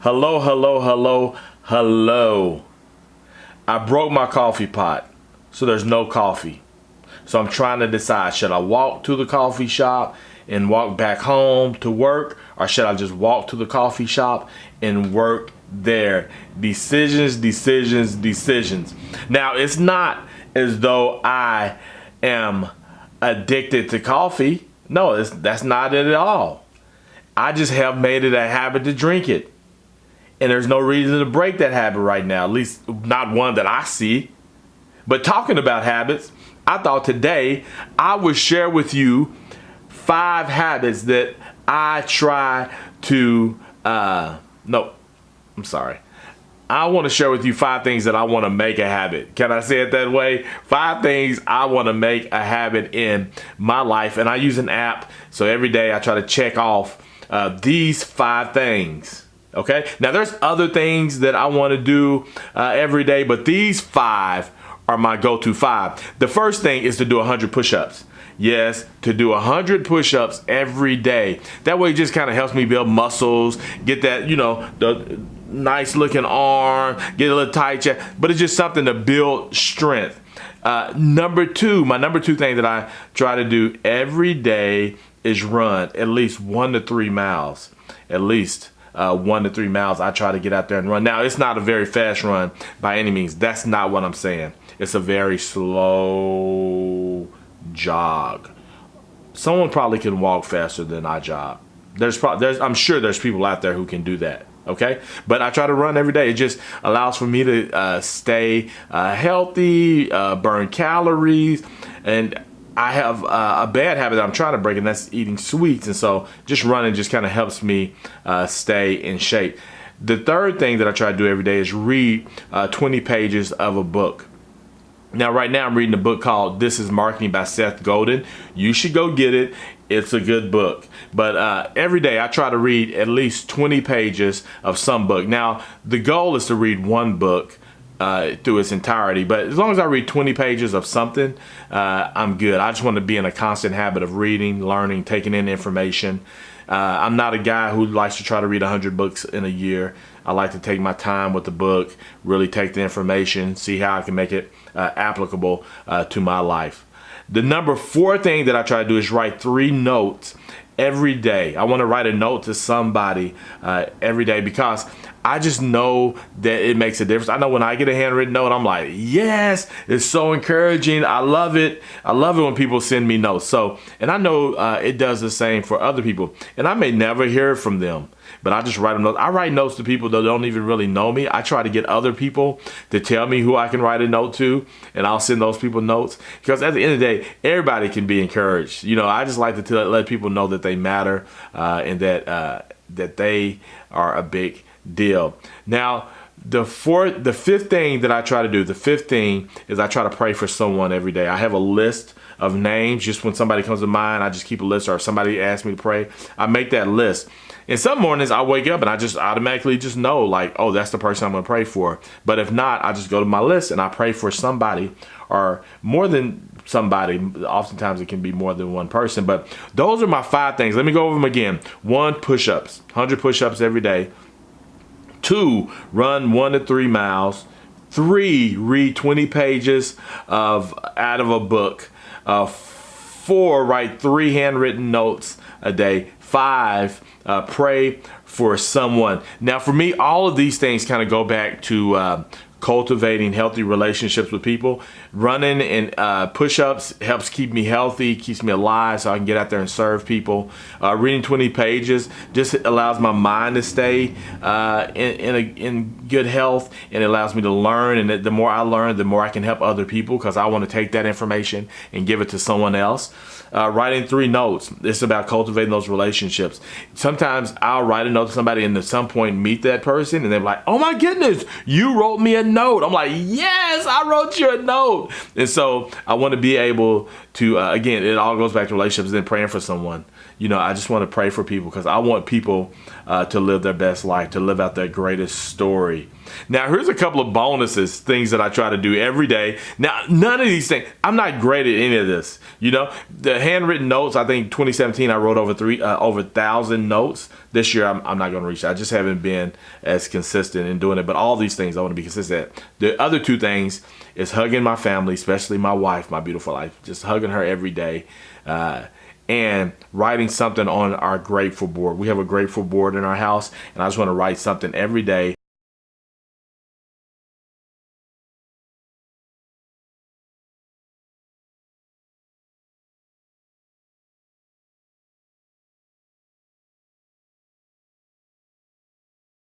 Hello, hello, hello, hello. I broke my coffee pot, so there's no coffee. So I'm trying to decide, should I walk to the coffee shop and walk back home to work, or should I just walk to the coffee shop and work there? Decisions, decisions, decisions. Now, it's not as though I am addicted to coffee. No, that's not it at all. I just have made it a habit to drink it. And there's no reason to break that habit right now, at least not one that I see. But talking about habits, I thought today I would share with you 5 habits that I try to, I want to share with you 5 things that I want to make a habit. Can I say it that way? 5 things I want to make a habit in my life. And I use an app, so every day I try to check off these 5 things. Okay, now there's other things that I want to do every day, but these 5 are my go-to 5. The first thing is to do 100 push-ups. Yes, to do 100 push-ups every day. That way it just kind of helps me build muscles, get that, the nice looking arm, get a little tight chest, but it's just something to build strength. My number 2 thing that I try to do every day is run at least 1 to 3 miles, at least. 1 to 3 miles I try to get out there and run. Now, it's not a very fast run by any means. That's not what I'm saying. It's a very slow jog. Someone probably can walk faster than I jog. I'm sure there's people out there who can do that. Okay, but I try to run every day. It just allows for me to stay healthy, burn calories, and I have a bad habit that I'm trying to break, and that's eating sweets. And so just running just kind of helps me stay in shape. The third thing that I try to do every day is read 20 pages of a book. Now, right now I'm reading a book called This is Marketing by Seth Godin. You should go get it. It's a good book. But every day I try to read at least 20 pages of some book. Now, the goal is to read one book through its entirety, but as long as I read 20 pages of something, I'm good. I just want to be in a constant habit of reading, learning, taking in information. I'm not a guy who likes to try to read 100 books in a year. I like to take my time with the book, really take the information, see how I can make it applicable to my life. The number 4 thing that I try to do is write 3 notes every day. I want to write a note to somebody every day, because I just know that it makes a difference. I know when I get a handwritten note, I'm like, yes, it's so encouraging. I love it. I love it when people send me notes. So, and I know it does the same for other people. And I may never hear from them, but I just write them notes. I write notes to people that don't even really know me. I try to get other people to tell me who I can write a note to, and I'll send those people notes. Because at the end of the day, everybody can be encouraged. I just like to let people know that they matter and that they are a big deal. Now, the 5th thing that I try to do, the 5th thing is I try to pray for someone every day. I have a list of names. Just when somebody comes to mind, I just keep a list, or if somebody asks me to pray, I make that list. And some mornings I wake up and I just automatically just know, like, oh, that's the person I'm going to pray for. But if not, I just go to my list and I pray for somebody, or more than somebody. Oftentimes it can be more than one person. But those are my 5 things. Let me go over them again. 1, push-ups, 100 push-ups every day. 2, run 1 to 3 miles. 3, read 20 pages out of a book. 4, write 3 handwritten notes a day. 5, pray for someone. Now, for me, all of these things kind of go back to cultivating healthy relationships with people. Running and push-ups helps keep me healthy, keeps me alive, so I can get out there and serve people. Reading 20 pages just allows my mind to stay in good health, and it allows me to learn. And the more I learn, the more I can help other people, because I want to take that information and give it to someone else. Writing 3 notes. It's about cultivating those relationships. Sometimes I'll write a note to somebody and at some point meet that person, and they're like, oh my goodness, you wrote me a note. I'm like, yes, I wrote you a note. And so I want to be able to, again, it all goes back to relationships and praying for someone. I just want to pray for people, because I want people to live their best life, to live out their greatest story. Now, here's a couple of bonuses, things that I try to do every day. Now, none of these things, I'm not great at any of this. You know, the handwritten notes, I think 2017, I wrote over 1,000 notes. This year, I'm not going to reach that. I just haven't been as consistent in doing it. But all these things I want to be consistent at. The other two things is hugging my family, especially my wife, my beautiful wife, just hugging her every day. And writing something on our grateful board. We have a grateful board in our house, and I just want to write something every day